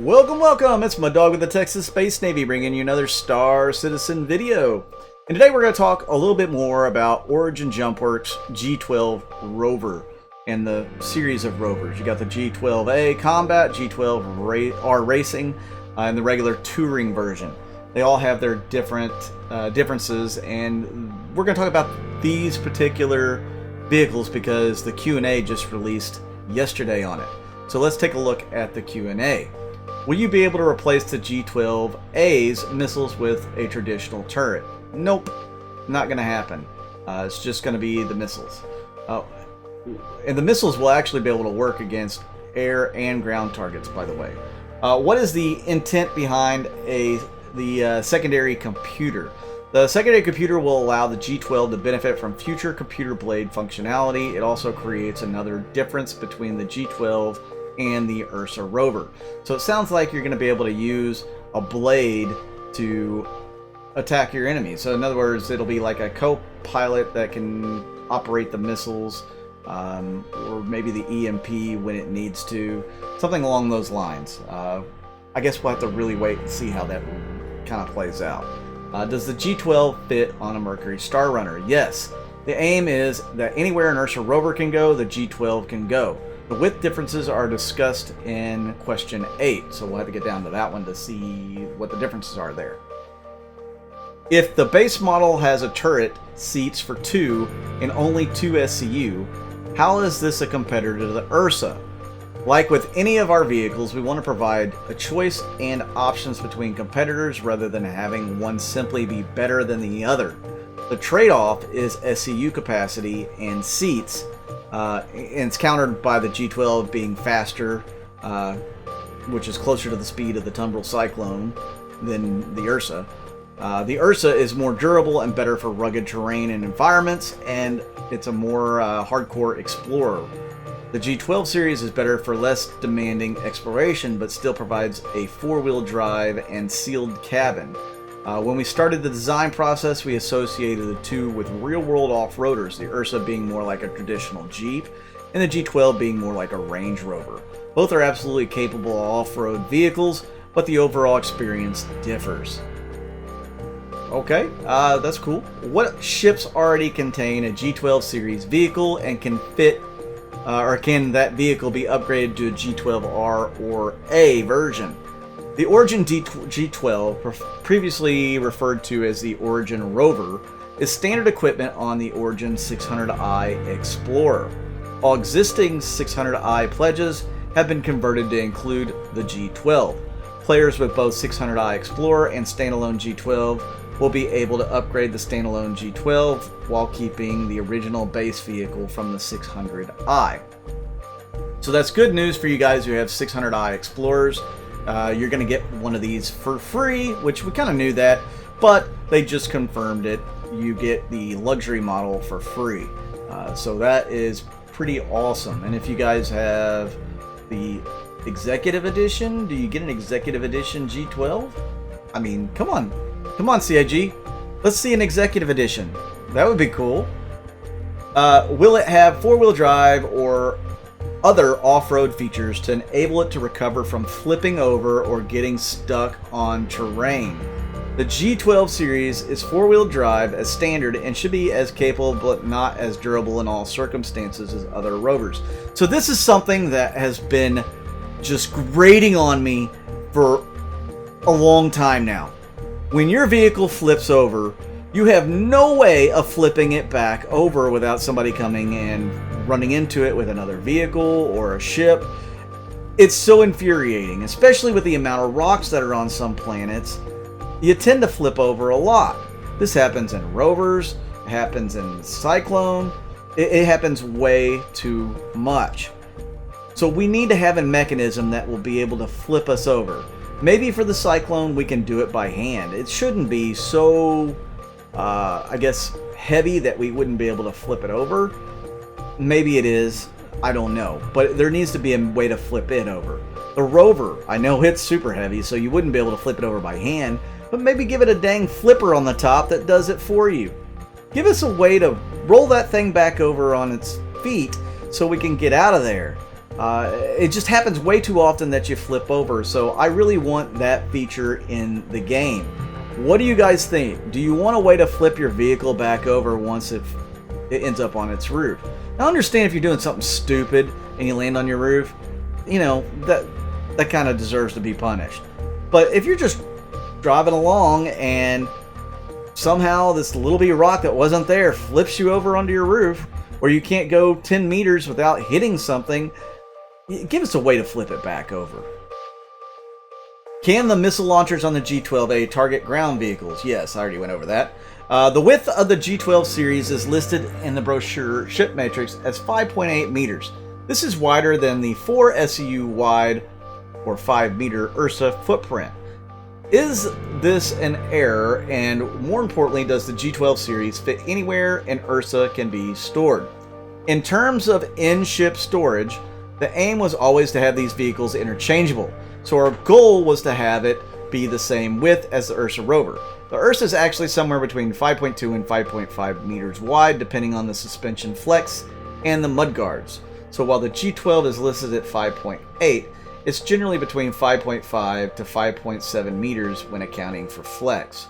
Welcome! It's my dog with the Texas Space Navy bringing you another Star Citizen video. And today we're going to talk a little bit more about Origin Jumpworks G12 Rover and the series of rovers. You got the G12A Combat, G12R Racing, and the regular touring version. They all have their different differences, and we're going to talk about these particular vehicles because the Q&A just released yesterday on it. So let's take a look at the Q&A. Will you be able to replace the G12A's missiles with a traditional turret? Nope, not going to happen. It's just going to be the missiles. And the missiles will actually be able to work against air and ground targets, by the way. What is the intent behind the secondary computer? The secondary computer will allow the G12 to benefit from future computer blade functionality. It also creates another difference between the G12 and the Ursa rover. So it sounds like you're going to be able to use a blade to attack your enemies. So in other words, it'll be like a co-pilot that can operate the missiles, or maybe the EMP when it needs to, something along those lines. I guess we'll have to really wait and see how that kind of plays out. Does the G12 fit on a Mercury Star Runner? Yes. The aim is that anywhere an Ursa rover can go, the G12 can go. The width differences are discussed in question 8, so we'll have to get down to that one to see what the differences are there. If the base model has a turret, seats for 2, and only 2 SCU, how is this a competitor to the Ursa? Like with any of our vehicles, we want to provide a choice and options between competitors rather than having one simply be better than the other. The trade-off is SCU capacity and seats, and it's countered by the G12 being faster, which is closer to the speed of the Tumbril Cyclone than the Ursa. The Ursa is more durable and better for rugged terrain and environments, and it's a more hardcore explorer. The G12 series is better for less demanding exploration, but still provides a 4-wheel drive and sealed cabin. When we started the design process, we associated the two with real-world off-roaders, the Ursa being more like a traditional Jeep, and the G12 being more like a Range Rover. Both are absolutely capable off-road vehicles, but the overall experience differs. Okay, that's cool. What ships already contain a G12 series vehicle and can fit, or can that vehicle be upgraded to a G12R or A version? The Origin G12, previously referred to as the Origin Rover, is standard equipment on the Origin 600i Explorer. All existing 600i pledges have been converted to include the G12. Players with both 600i Explorer and standalone G12 will be able to upgrade the standalone G12 while keeping the original base vehicle from the 600i. So that's good news for you guys who have 600i Explorers. You're going to get one of these for free, which we kind of knew that, but they just confirmed it. You get the luxury model for free. So that is pretty awesome. And if you guys have the Executive Edition, do you get an Executive Edition G12? I mean, come on, CIG. Let's see an Executive Edition. That would be cool. Will it have 4-wheel drive or other off-road features to enable it to recover from flipping over or getting stuck on terrain? The G12 series is 4-wheel drive as standard and should be as capable but not as durable in all circumstances as other rovers. So this is something that has been just grating on me for a long time now. When your vehicle flips over, you have no way of flipping it back over without somebody coming and running into it with another vehicle or a ship. It's so infuriating, especially with the amount of rocks that are on some planets. You tend to flip over a lot. This happens in rovers, it happens in Cyclone, it happens way too much. So we need to have a mechanism that will be able to flip us over. Maybe for the Cyclone we can do it by hand. It shouldn't be so, I guess, heavy that we wouldn't be able to flip it over. Maybe it is, I don't know. But there needs to be a way to flip it over. The Rover, I know it's super heavy, so you wouldn't be able to flip it over by hand, but maybe give it a dang flipper on the top that does it for you. Give us a way to roll that thing back over on its feet so we can get out of there. It just happens way too often that you flip over, so I really want that feature in the game. What do you guys think? Do you want a way to flip your vehicle back over once it ends up on its roof? Now, understand if you're doing something stupid and you land on your roof, you know, that kind of deserves to be punished. But if you're just driving along and somehow this little bitty rock that wasn't there flips you over onto your roof, or you can't go 10 meters without hitting something, give us a way to flip it back over. Can the missile launchers on the G12A target ground vehicles? Yes, I already went over that. The width of the G12 series is listed in the brochure ship matrix as 5.8 meters. This is wider than the 4 SEU wide or 5 meter Ursa footprint. Is this an error, and more importantly, does the G12 series fit anywhere an Ursa can be stored? In terms of in-ship storage, the aim was always to have these vehicles interchangeable, so our goal was to have it be the same width as the Ursa Rover. The Ursa is actually somewhere between 5.2 and 5.5 meters wide, depending on the suspension flex and the mudguards. So while the G12 is listed at 5.8, it's generally between 5.5 to 5.7 meters when accounting for flex.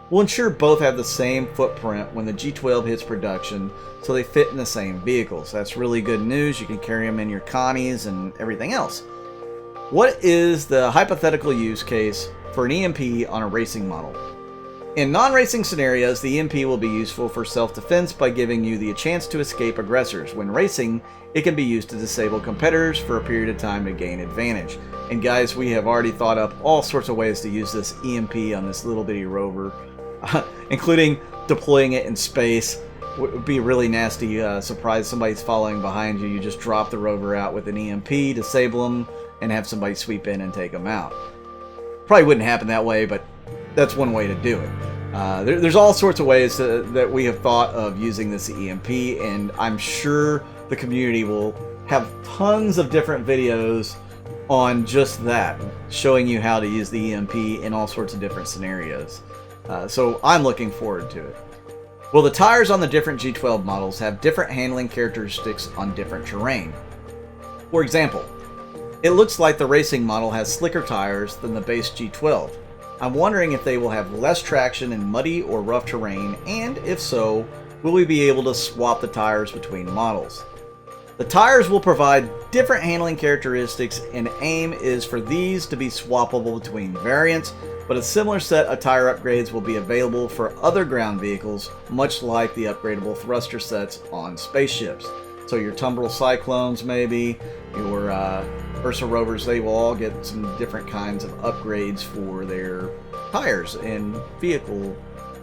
We'll ensure both have the same footprint when the G12 hits production, so they fit in the same vehicles. That's really good news. You can carry them in your Connies and everything else. What is the hypothetical use case for an EMP on a racing model? In non-racing scenarios, the EMP will be useful for self-defense by giving you the chance to escape aggressors. When racing, it can be used to disable competitors for a period of time to gain advantage. And guys, we have already thought up all sorts of ways to use this EMP on this little bitty rover, including deploying it in space. It would be a really nasty surprise. Somebody's following behind you. You just drop the rover out with an EMP, disable them, and have somebody sweep in and take them out. Probably wouldn't happen that way, but that's one way to do it. There's all sorts of ways that we have thought of using this EMP, and I'm sure the community will have tons of different videos on just that, showing you how to use the EMP in all sorts of different scenarios. So I'm looking forward to it. Will the tires on the different G12 models have different handling characteristics on different terrain? For example, it looks like the racing model has slicker tires than the base G12. I'm wondering if they will have less traction in muddy or rough terrain, and if so, will we be able to swap the tires between models? The tires will provide different handling characteristics, and aim is for these to be swappable between variants, but a similar set of tire upgrades will be available for other ground vehicles, much like the upgradable thruster sets on spaceships. So your Tumbril Cyclones, maybe, your Ursa Rovers, they will all get some different kinds of upgrades for their tires and vehicle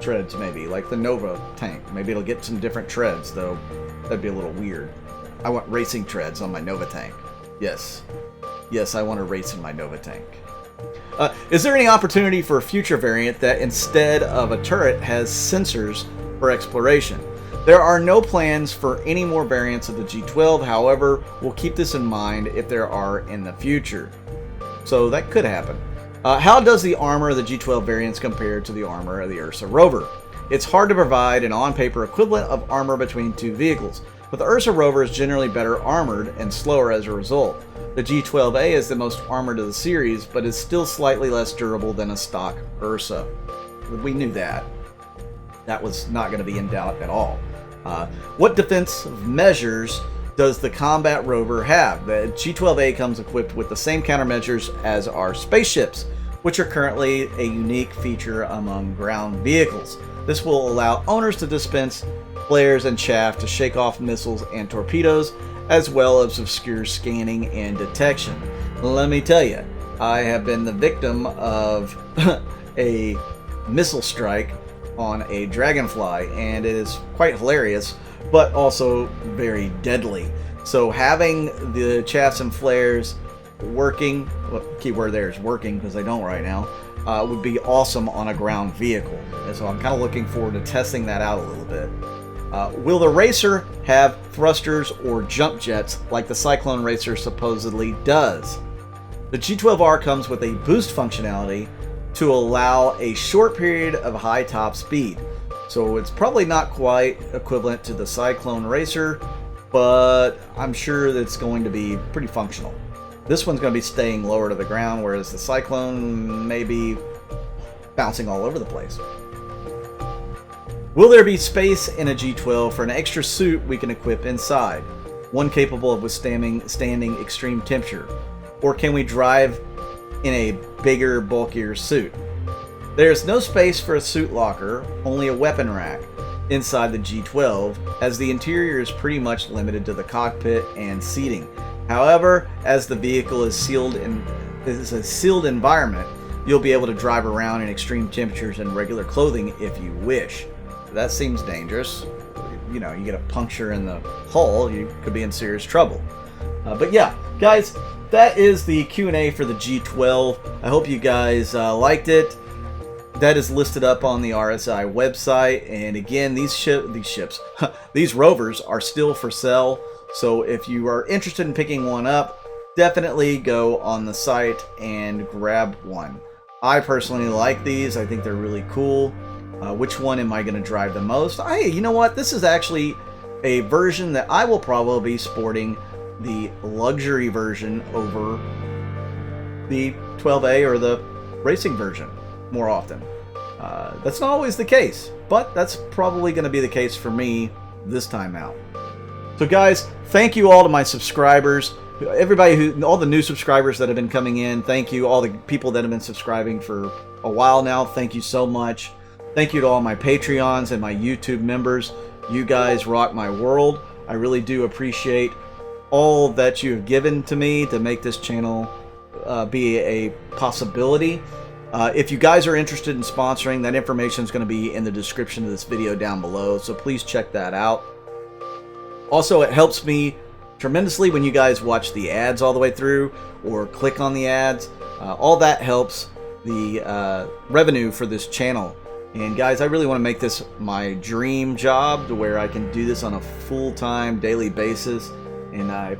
treads, maybe, like the Nova tank. Maybe it'll get some different treads, though that'd be a little weird. I want racing treads on my Nova tank. Yes. Yes, I want to race in my Nova tank. Is there any opportunity for a future variant that instead of a turret has sensors for exploration? There are no plans for any more variants of the G12, however, we'll keep this in mind if there are in the future. So that could happen. How does the armor of the G12 variants compare to the armor of the Ursa Rover? It's hard to provide an on-paper equivalent of armor between two vehicles, but the Ursa Rover is generally better armored and slower as a result. The G12A is the most armored of the series, but is still slightly less durable than a stock Ursa. We knew that. That was not going to be in doubt at all. What defensive measures does the combat rover have? The G12A comes equipped with the same countermeasures as our spaceships, which are currently a unique feature among ground vehicles. This will allow owners to dispense flares and chaff to shake off missiles and torpedoes, as well as obscure scanning and detection. Let me tell you, I have been the victim of a missile strike on a dragonfly, and it is quite hilarious, but also very deadly. So having the chaffs and flares working, well, keyword there is working because they don't right now, would be awesome on a ground vehicle. And so I'm kind of looking forward to testing that out a little bit. Will the Racer have thrusters or jump jets like the Cyclone Racer supposedly does? The G12R comes with a boost functionality to allow a short period of high top speed. So it's probably not quite equivalent to the Cyclone Racer, but I'm sure that it's going to be pretty functional. This one's going to be staying lower to the ground, whereas the Cyclone may be bouncing all over the place. Will there be space in a G12 for an extra suit we can equip inside? One capable of withstanding extreme temperature? Or can we drive in a bigger, bulkier suit? There's no space for a suit locker, only a weapon rack inside the G12, as the interior is pretty much limited to the cockpit and seating. However, as the vehicle is a sealed environment, you'll be able to drive around in extreme temperatures in regular clothing if you wish. That seems dangerous. You know, you get a puncture in the hull, you could be in serious trouble. But yeah, guys, that is the Q&A for the G12. I hope you guys liked it. That is listed up on the RSI website. And again, these rovers are still for sale. So if you are interested in picking one up, definitely go on the site and grab one. I personally like these. I think they're really cool. Which one am I going to drive the most? Hey, you know what? This is actually a version that I will probably be sporting the luxury version over the 12A or the racing version more often. That's not always the case, but that's probably going to be the case for me this time out. So guys, thank you all to my subscribers. Everybody all the new subscribers that have been coming in, thank you. All the people that have been subscribing for a while now, thank you so much. Thank you to all my Patreons and my YouTube members. You guys rock my world. I really do appreciate all that you have given to me to make this channel be a possibility. If you guys are interested in sponsoring, that information is going to be in the description of this video down below, so please check that out. Also, it helps me tremendously when you guys watch the ads all the way through or click on the ads. All that helps the revenue for this channel. And guys, I really want to make this my dream job to where I can do this on a full-time daily basis. And I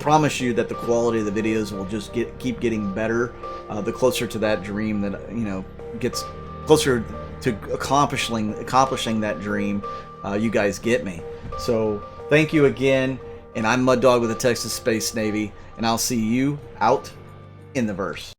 promise you that the quality of the videos will just keep getting better the closer to that dream that, you know, gets closer to accomplishing that dream you guys get me. So thank you again, and I'm Mud Dog with the Texas Space Navy, and I'll see you out in the verse.